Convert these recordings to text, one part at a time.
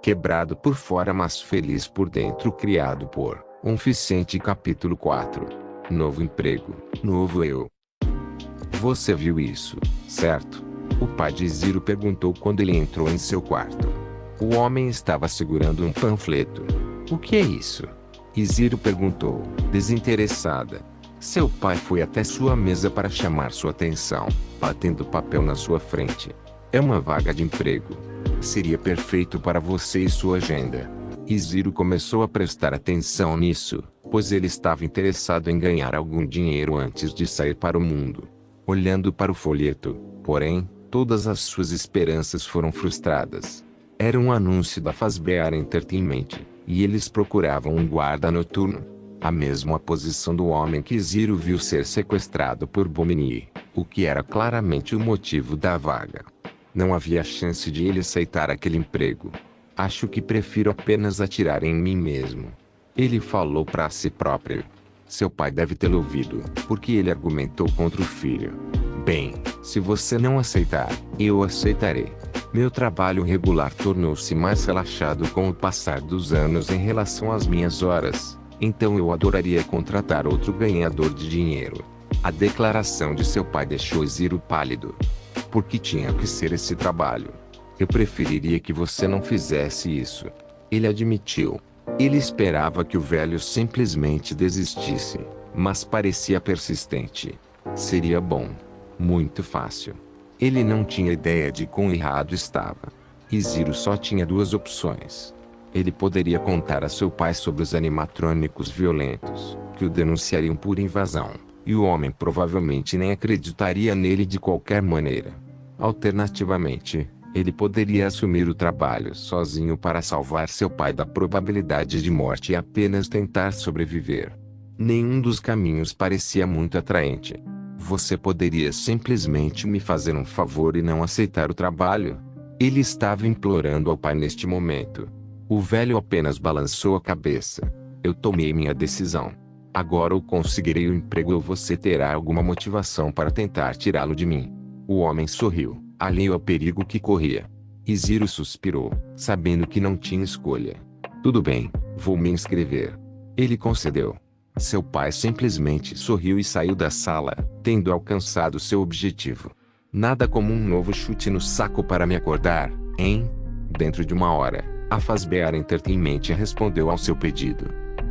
quebrado por fora mas feliz por dentro. Criado por Vicente. Capítulo 4. Novo emprego, novo eu. Você viu isso, certo? O pai de Ziro perguntou quando ele entrou em seu quarto. O homem estava segurando um panfleto. O que é isso? Ziro perguntou, desinteressada. Seu pai foi até sua mesa para chamar sua atenção, batendo papel na sua frente. É uma vaga de emprego. Seria perfeito para você e sua agenda. Ziro começou a prestar atenção nisso, pois ele estava interessado em ganhar algum dinheiro antes de sair para o mundo. Olhando para o folheto, porém, todas as suas esperanças foram frustradas. Era um anúncio da Fazbear Entertainment, e eles procuravam um guarda noturno. A mesma posição do homem que Ziro viu ser sequestrado por Bomini, o que era claramente o motivo da vaga. Não havia chance de ele aceitar aquele emprego. Acho que prefiro apenas atirar em mim mesmo. Ele falou para si próprio. Seu pai deve tê-lo ouvido, porque ele argumentou contra o filho. Bem, se você não aceitar, eu aceitarei. Meu trabalho regular tornou-se mais relaxado com o passar dos anos em relação às minhas horas, então eu adoraria contratar outro ganhador de dinheiro. A declaração de seu pai deixou Ziro pálido. Por que tinha que ser esse trabalho? Eu preferiria que você não fizesse isso. Ele admitiu. Ele esperava que o velho simplesmente desistisse, mas parecia persistente. Seria bom. Muito fácil. Ele não tinha ideia de quão errado estava. Ziro só tinha duas opções. Ele poderia contar a seu pai sobre os animatrônicos violentos, que o denunciariam por invasão, e o homem provavelmente nem acreditaria nele de qualquer maneira. Alternativamente, ele poderia assumir o trabalho sozinho para salvar seu pai da probabilidade de morte e apenas tentar sobreviver. Nenhum dos caminhos parecia muito atraente. Você poderia simplesmente me fazer um favor e não aceitar o trabalho? Ele estava implorando ao pai neste momento. O velho apenas balançou a cabeça. Eu tomei minha decisão. Agora ou conseguirei o emprego ou você terá alguma motivação para tentar tirá-lo de mim. O homem sorriu, alheio ao perigo que corria. Ziro suspirou, sabendo que não tinha escolha. Tudo bem, vou me inscrever. Ele concedeu. Seu pai simplesmente sorriu e saiu da sala, tendo alcançado seu objetivo. Nada como um novo chute no saco para me acordar, hein? Dentro de uma hora, a Fazbear Entertainment respondeu ao seu pedido.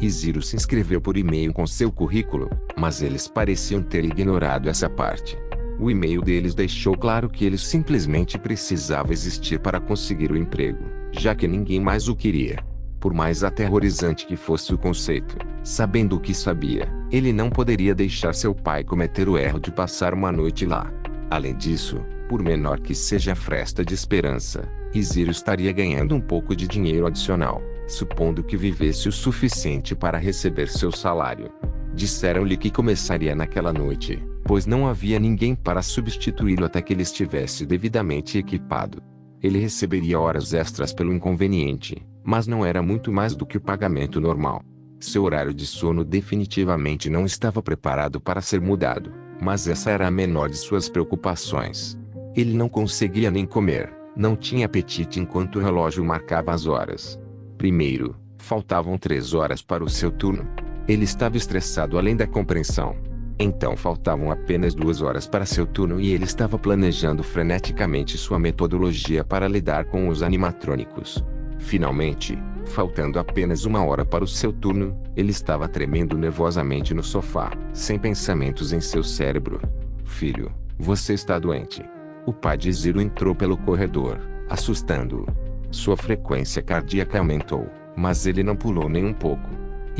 Ziro se inscreveu por e-mail com seu currículo, mas eles pareciam ter ignorado essa parte. O e-mail deles deixou claro que ele simplesmente precisava existir para conseguir o emprego, já que ninguém mais o queria. Por mais aterrorizante que fosse o conceito, sabendo o que sabia, ele não poderia deixar seu pai cometer o erro de passar uma noite lá. Além disso, por menor que seja a fresta de esperança, Ziro estaria ganhando um pouco de dinheiro adicional, supondo que vivesse o suficiente para receber seu salário. Disseram-lhe que começaria naquela noite, pois não havia ninguém para substituí-lo até que ele estivesse devidamente equipado. Ele receberia horas extras pelo inconveniente, mas não era muito mais do que o pagamento normal. Seu horário de sono definitivamente não estava preparado para ser mudado, mas essa era a menor de suas preocupações. Ele não conseguia nem comer, não tinha apetite enquanto o relógio marcava as horas. Primeiro, faltavam 3 horas para o seu turno. Ele estava estressado além da compreensão. Então faltavam apenas 2 horas para seu turno e ele estava planejando freneticamente sua metodologia para lidar com os animatrônicos. Finalmente, faltando apenas 1 hora para o seu turno, ele estava tremendo nervosamente no sofá, sem pensamentos em seu cérebro. Filho, você está doente. O pai de Ziro entrou pelo corredor, assustando-o. Sua frequência cardíaca aumentou, mas ele não pulou nem um pouco.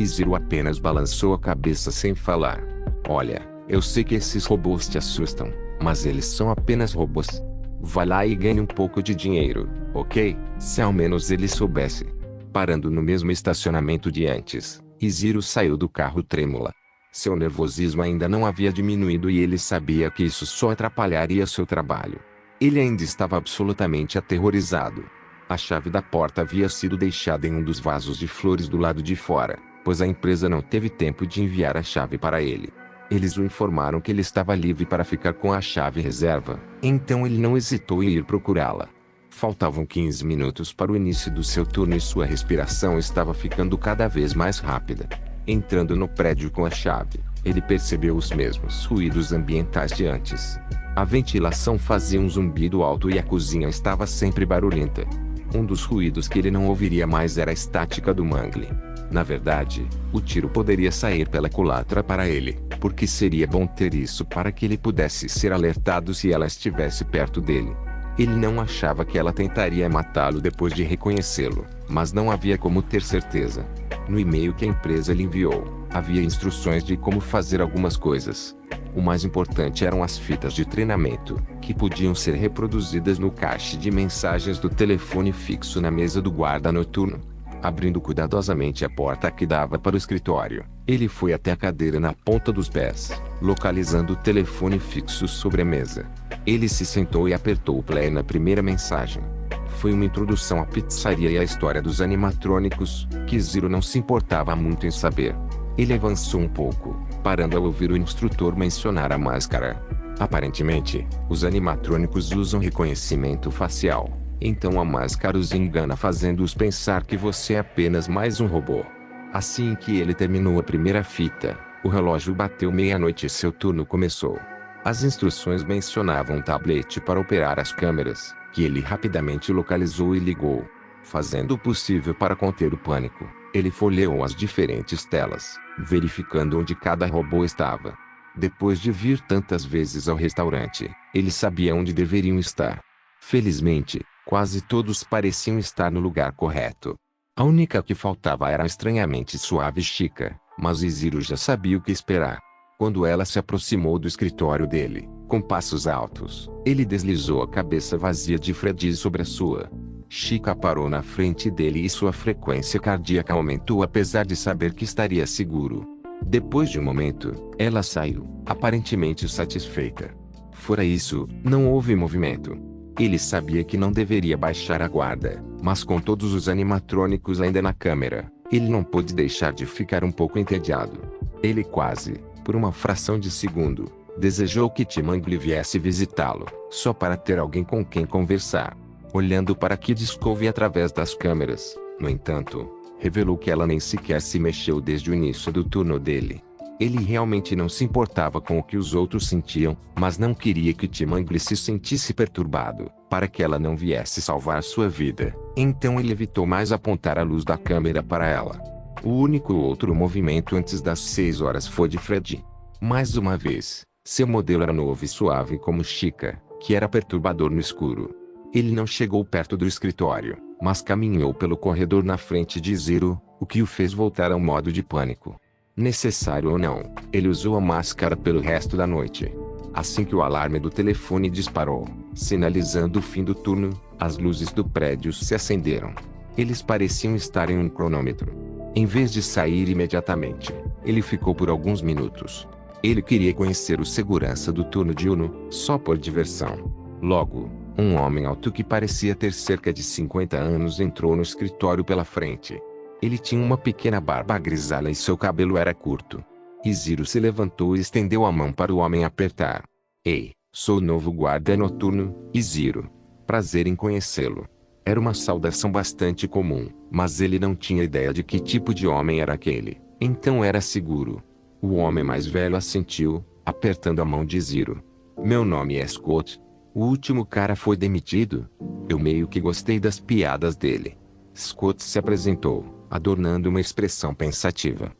Ziro apenas balançou a cabeça sem falar. Olha, eu sei que esses robôs te assustam, mas eles são apenas robôs. Vá lá e ganhe um pouco de dinheiro, ok? Se ao menos ele soubesse. Parando no mesmo estacionamento de antes, Ziro saiu do carro trêmula. Seu nervosismo ainda não havia diminuído e ele sabia que isso só atrapalharia seu trabalho. Ele ainda estava absolutamente aterrorizado. A chave da porta havia sido deixada em um dos vasos de flores do lado de fora, pois a empresa não teve tempo de enviar a chave para ele. Eles o informaram que ele estava livre para ficar com a chave reserva, então ele não hesitou em ir procurá-la. Faltavam 15 minutos para o início do seu turno e sua respiração estava ficando cada vez mais rápida. Entrando no prédio com a chave, ele percebeu os mesmos ruídos ambientais de antes. A ventilação fazia um zumbido alto e a cozinha estava sempre barulhenta. Um dos ruídos que ele não ouviria mais era a estática do mangle. Na verdade, o tiro poderia sair pela culatra para ele, porque seria bom ter isso para que ele pudesse ser alertado se ela estivesse perto dele. Ele não achava que ela tentaria matá-lo depois de reconhecê-lo, mas não havia como ter certeza. No e-mail que a empresa lhe enviou, havia instruções de como fazer algumas coisas. O mais importante eram as fitas de treinamento, que podiam ser reproduzidas no cache de mensagens do telefone fixo na mesa do guarda noturno. Abrindo cuidadosamente a porta que dava para o escritório, ele foi até a cadeira na ponta dos pés, localizando o telefone fixo sobre a mesa. Ele se sentou e apertou o play na primeira mensagem. Foi uma introdução à pizzaria e à história dos animatrônicos, que Zero não se importava muito em saber. Ele avançou um pouco, parando ao ouvir o instrutor mencionar a máscara. Aparentemente, os animatrônicos usam reconhecimento facial. Então a máscara os engana fazendo-os pensar que você é apenas mais um robô. Assim que ele terminou a primeira fita, o relógio bateu meia-noite e seu turno começou. As instruções mencionavam um tablete para operar as câmeras, que ele rapidamente localizou e ligou. Fazendo o possível para conter o pânico, ele folheou as diferentes telas, verificando onde cada robô estava. Depois de vir tantas vezes ao restaurante, ele sabia onde deveriam estar. Felizmente, quase todos pareciam estar no lugar correto. A única que faltava era a estranhamente suave Chica, mas Zero já sabia o que esperar. Quando ela se aproximou do escritório dele, com passos altos, ele deslizou a cabeça vazia de Fred sobre a sua. Chica parou na frente dele e sua frequência cardíaca aumentou apesar de saber que estaria seguro. Depois de um momento, ela saiu, aparentemente satisfeita. Fora isso, não houve movimento. Ele sabia que não deveria baixar a guarda, mas com todos os animatrônicos ainda na câmera, ele não pôde deixar de ficar um pouco entediado. Ele quase, por uma fração de segundo, desejou que T-Mangle viesse visitá-lo, só para ter alguém com quem conversar. Olhando para Kid Cove através das câmeras, no entanto, revelou que ela nem sequer se mexeu desde o início do turno dele. Ele realmente não se importava com o que os outros sentiam, mas não queria que T-Mangle se sentisse perturbado, para que ela não viesse salvar sua vida. Então ele evitou mais apontar a luz da câmera para ela. O único outro movimento antes das 6 horas foi de Fred. Mais uma vez, seu modelo era novo e suave como Chica, que era perturbador no escuro. Ele não chegou perto do escritório, mas caminhou pelo corredor na frente de Zero, o que o fez voltar ao modo de pânico. Necessário ou não, ele usou a máscara pelo resto da noite. Assim que o alarme do telefone disparou, sinalizando o fim do turno, as luzes do prédio se acenderam. Eles pareciam estar em um cronômetro. Em vez de sair imediatamente, ele ficou por alguns minutos. Ele queria conhecer o segurança do turno diurno, só por diversão. Logo, um homem alto que parecia ter cerca de 50 anos entrou no escritório pela frente. Ele tinha uma pequena barba grisalha e seu cabelo era curto. Zero se levantou e estendeu a mão para o homem apertar. Ei, sou o novo guarda noturno, Zero. Prazer em conhecê-lo. Era uma saudação bastante comum, mas ele não tinha ideia de que tipo de homem era aquele. Então era seguro. O homem mais velho assentiu, apertando a mão de Zero. Meu nome é Scott. O último cara foi demitido? Eu meio que gostei das piadas dele. Scott se apresentou, adornando uma expressão pensativa.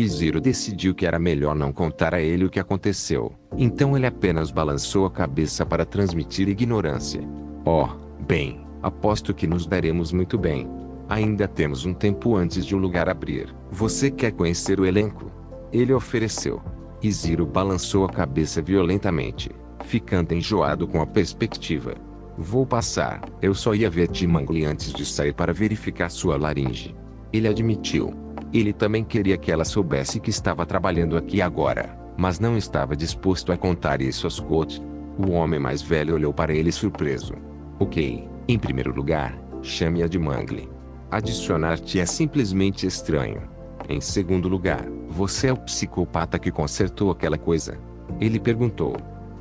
Zero decidiu que era melhor não contar a ele o que aconteceu, então ele apenas balançou a cabeça para transmitir ignorância. Oh, bem, aposto que nos daremos muito bem. Ainda temos um tempo antes de o lugar abrir. Você quer conhecer o elenco? Ele ofereceu. Zero balançou a cabeça violentamente, ficando enjoado com a perspectiva. Vou passar, eu só ia ver T-Mangle antes de sair para verificar sua laringe. Ele admitiu. Ele também queria que ela soubesse que estava trabalhando aqui agora, mas não estava disposto a contar isso a Scott. O homem mais velho olhou para ele surpreso. Ok, em primeiro lugar, chame-a de Mangle. Adicionar-te é simplesmente estranho. Em segundo lugar, você é o psicopata que consertou aquela coisa? Ele perguntou.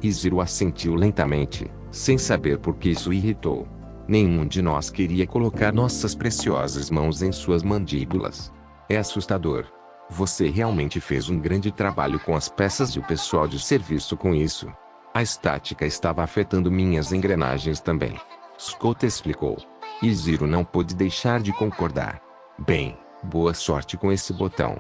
Zero assentiu lentamente, sem saber por que isso o irritou. Nenhum de nós queria colocar nossas preciosas mãos em suas mandíbulas. É assustador. Você realmente fez um grande trabalho com as peças e o pessoal de serviço com isso. A estática estava afetando minhas engrenagens também. Scott explicou. E Zero não pôde deixar de concordar. Bem, boa sorte com esse botão.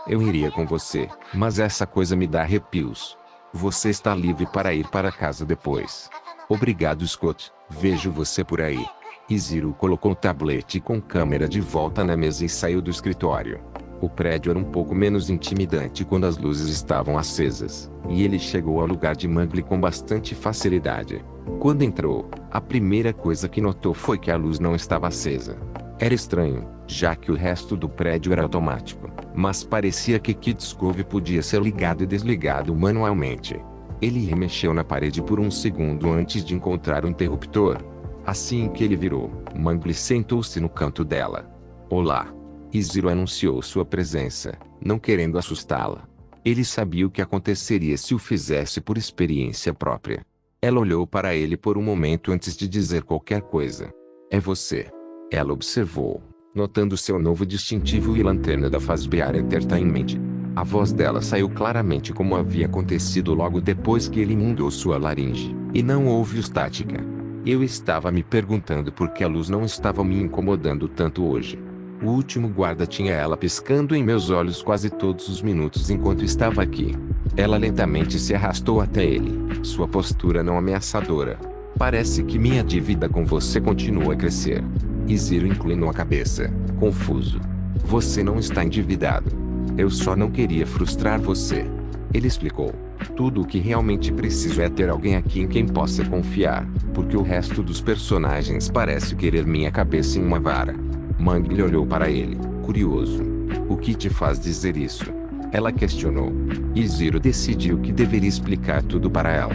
Eu iria com você, mas essa coisa me dá arrepios. Você está livre para ir para casa depois. Obrigado, Scott. Vejo você por aí. E Zero colocou o tablete com câmera de volta na mesa e saiu do escritório. O prédio era um pouco menos intimidante quando as luzes estavam acesas, e ele chegou ao lugar de Mowgli com bastante facilidade. Quando entrou, a primeira coisa que notou foi que a luz não estava acesa. Era estranho, já que o resto do prédio era automático, mas parecia que Kid's Cove podia ser ligado e desligado manualmente. Ele remexeu na parede por um segundo antes de encontrar o interruptor. Assim que ele virou, Mowgli sentou-se no canto dela. Olá. E Zero anunciou sua presença, não querendo assustá-la. Ele sabia o que aconteceria se o fizesse por experiência própria. Ela olhou para ele por um momento antes de dizer qualquer coisa. É você. Ela observou, notando seu novo distintivo e lanterna da Fazbear Entertainment. A voz dela saiu claramente como havia acontecido logo depois que ele inundou sua laringe, e não houve estática. Eu estava me perguntando por que a luz não estava me incomodando tanto hoje. O último guarda tinha ela piscando em meus olhos quase todos os minutos enquanto estava aqui. Ela lentamente se arrastou até ele, sua postura não ameaçadora. Parece que minha dívida com você continua a crescer. E Zero inclinou a cabeça, confuso. Você não está endividado. Eu só não queria frustrar você. Ele explicou. Tudo o que realmente preciso é ter alguém aqui em quem possa confiar, porque o resto dos personagens parece querer minha cabeça em uma vara. Mowgli olhou para ele, curioso. O que te faz dizer isso? Ela questionou. E Zero decidiu que deveria explicar tudo para ela.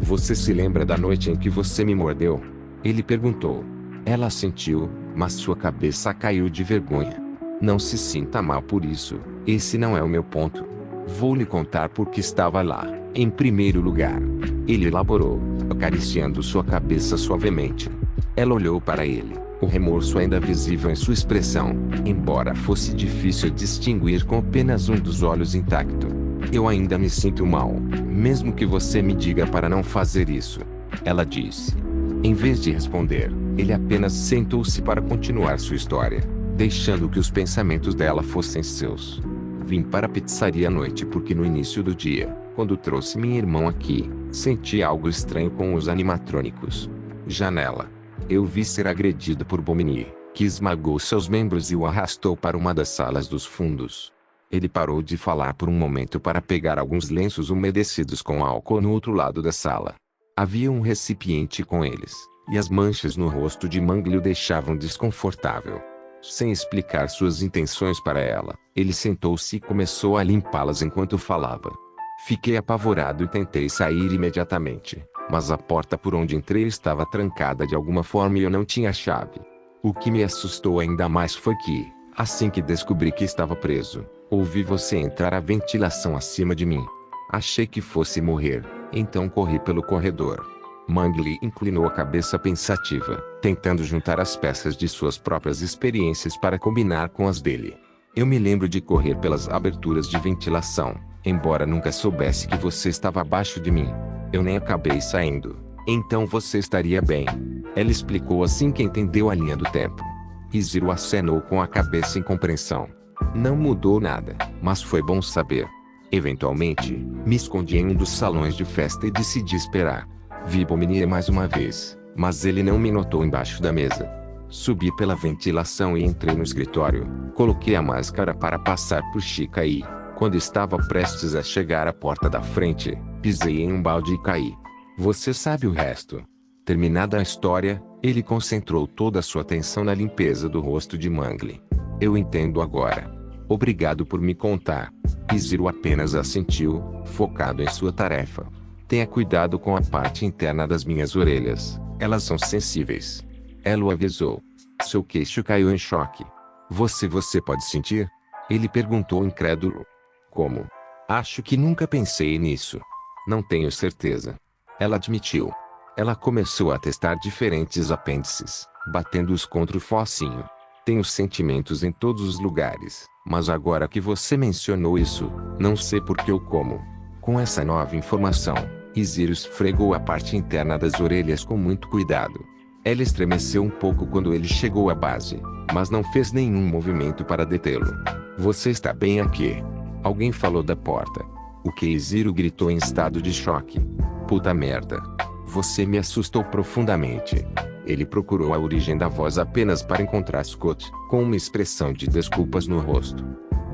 Você se lembra da noite em que você me mordeu? Ele perguntou. Ela assentiu, mas sua cabeça caiu de vergonha. Não se sinta mal por isso, esse não é o meu ponto. Vou lhe contar por que estava lá, em primeiro lugar. Ele elaborou, acariciando sua cabeça suavemente. Ela olhou para ele, o remorso ainda visível em sua expressão, embora fosse difícil distinguir com apenas um dos olhos intacto. Eu ainda me sinto mal, mesmo que você me diga para não fazer isso. Ela disse. Em vez de responder, ele apenas sentou-se para continuar sua história, deixando que os pensamentos dela fossem seus. Vim para a pizzaria à noite porque no início do dia, quando trouxe minha irmã aqui, senti algo estranho com os animatrônicos. Janela. Eu vi ser agredida por Bomini, que esmagou seus membros e o arrastou para uma das salas dos fundos. Ele parou de falar por um momento para pegar alguns lenços umedecidos com álcool no outro lado da sala. Havia um recipiente com eles, e as manchas no rosto de Mowgli o deixavam desconfortável. Sem explicar suas intenções para ela, ele sentou-se e começou a limpá-las enquanto falava. Fiquei apavorado e tentei sair imediatamente, mas a porta por onde entrei estava trancada de alguma forma e eu não tinha chave. O que me assustou ainda mais foi que, assim que descobri que estava preso, ouvi você entrar a ventilação acima de mim. Achei que fosse morrer, então corri pelo corredor. Mowgli inclinou a cabeça pensativa, tentando juntar as peças de suas próprias experiências para combinar com as dele. Eu me lembro de correr pelas aberturas de ventilação, embora nunca soubesse que você estava abaixo de mim. Eu nem acabei saindo. Então você estaria bem. Ela explicou assim que entendeu a linha do tempo. E Zero acenou com a cabeça em compreensão. Não mudou nada, mas foi bom saber. Eventualmente, me escondi em um dos salões de festa e decidi esperar. Vi Bomini mais uma vez, mas ele não me notou embaixo da mesa. Subi pela ventilação e entrei no escritório. Coloquei a máscara para passar por Chica e, quando estava prestes a chegar à porta da frente, pisei em um balde e caí. Você sabe o resto. Terminada a história, ele concentrou toda a sua atenção na limpeza do rosto de Mowgli. Eu entendo agora. Obrigado por me contar. E Zero apenas assentiu, focado em sua tarefa. Tenha cuidado com a parte interna das minhas orelhas, elas são sensíveis. Ela o avisou. Seu queixo caiu em choque. Você pode sentir? Ele perguntou incrédulo. Como? Acho que nunca pensei nisso. Não tenho certeza. Ela admitiu. Ela começou a testar diferentes apêndices, batendo-os contra o focinho. Tenho sentimentos em todos os lugares, mas agora que você mencionou isso, não sei por que ou como. Com essa nova informação, Iziro esfregou a parte interna das orelhas com muito cuidado. Ela estremeceu um pouco quando ele chegou à base, mas não fez nenhum movimento para detê-lo. Você está bem aqui? Alguém falou da porta. O que Iziro gritou em estado de choque. Puta merda. Você me assustou profundamente. Ele procurou a origem da voz apenas para encontrar Scott, com uma expressão de desculpas no rosto.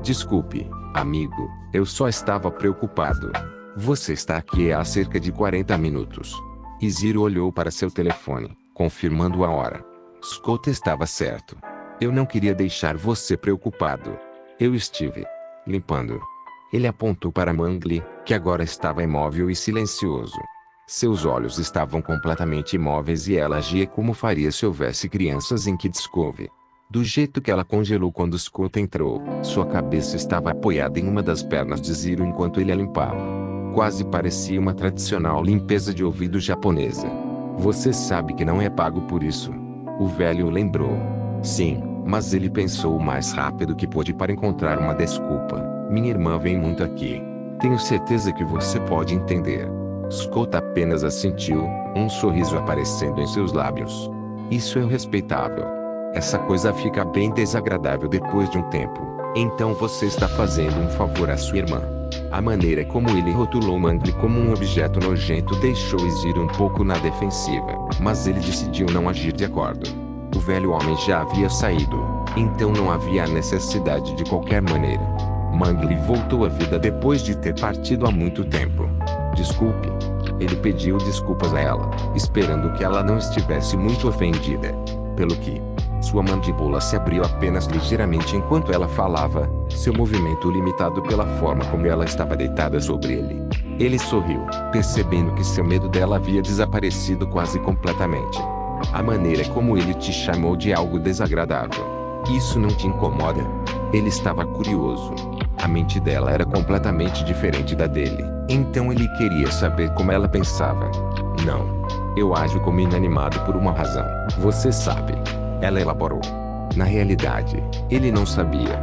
Desculpe, amigo, eu só estava preocupado. Você está aqui há cerca de 40 minutos. Iziro olhou para seu telefone, confirmando a hora. Scott estava certo. Eu não queria deixar você preocupado. Eu estive limpando. Ele apontou para Mangli, que agora estava imóvel e silencioso. Seus olhos estavam completamente imóveis e ela agia como faria se houvesse crianças em Kids Cove. Do jeito que ela congelou quando Scott entrou, sua cabeça estava apoiada em uma das pernas de Ziro enquanto ele a limpava. Quase parecia uma tradicional limpeza de ouvido japonesa. Você sabe que não é pago por isso. O velho lembrou. Sim, mas ele pensou o mais rápido que pôde para encontrar uma desculpa. Minha irmã vem muito aqui. Tenho certeza que você pode entender. Scott apenas assentiu, um sorriso aparecendo em seus lábios. Isso é respeitável. Essa coisa fica bem desagradável depois de um tempo. Então você está fazendo um favor à sua irmã. A maneira como ele rotulou Mangli como um objeto nojento deixou Iziro um pouco na defensiva, mas ele decidiu não agir de acordo. O velho homem já havia saído, então não havia necessidade de qualquer maneira. Mangli voltou à vida depois de ter partido há muito tempo. Desculpe. Ele pediu desculpas a ela, esperando que ela não estivesse muito ofendida. Pelo que sua mandíbula se abriu apenas ligeiramente enquanto ela falava, seu movimento limitado pela forma como ela estava deitada sobre ele. Ele sorriu, percebendo que seu medo dela havia desaparecido quase completamente. A maneira como ele te chamou de algo desagradável. Isso não te incomoda? Ele estava curioso. A mente dela era completamente diferente da dele, então ele queria saber como ela pensava. Não. Eu ajo como inanimado por uma razão. Você sabe. Ela elaborou. Na realidade, ele não sabia.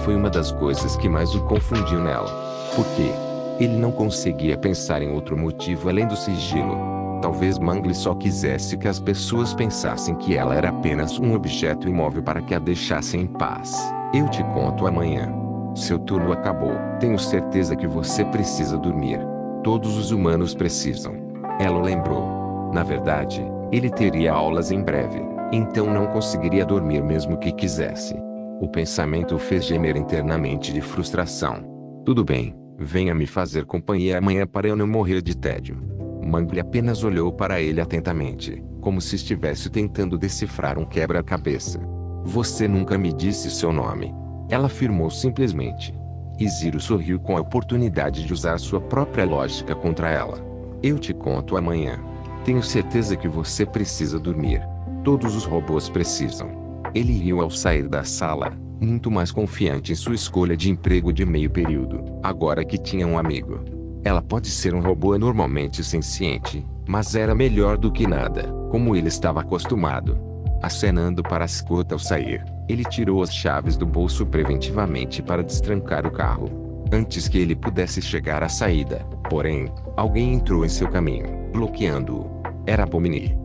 Foi uma das coisas que mais o confundiu nela. Por quê? Ele não conseguia pensar em outro motivo além do sigilo. Talvez Mangli só quisesse que as pessoas pensassem que ela era apenas um objeto imóvel para que a deixassem em paz. Eu te conto amanhã. Seu turno acabou. Tenho certeza que você precisa dormir. Todos os humanos precisam. Ela o lembrou. Na verdade, ele teria aulas em breve, então não conseguiria dormir mesmo que quisesse. O pensamento o fez gemer internamente de frustração. Tudo bem, venha me fazer companhia amanhã para eu não morrer de tédio. Mangli apenas olhou para ele atentamente, como se estivesse tentando decifrar um quebra-cabeça. Você nunca me disse seu nome. Ela afirmou simplesmente. Iziro sorriu com a oportunidade de usar sua própria lógica contra ela. Eu te conto amanhã. Tenho certeza que você precisa dormir. Todos os robôs precisam. Ele riu ao sair da sala, muito mais confiante em sua escolha de emprego de meio período, agora que tinha um amigo. Ela pode ser um robô normalmente senciente, mas era melhor do que nada, como ele estava acostumado. Acenando para Scott ao sair, ele tirou as chaves do bolso preventivamente para destrancar o carro. Antes que ele pudesse chegar à saída, porém, alguém entrou em seu caminho, bloqueando-o. Era Bomini.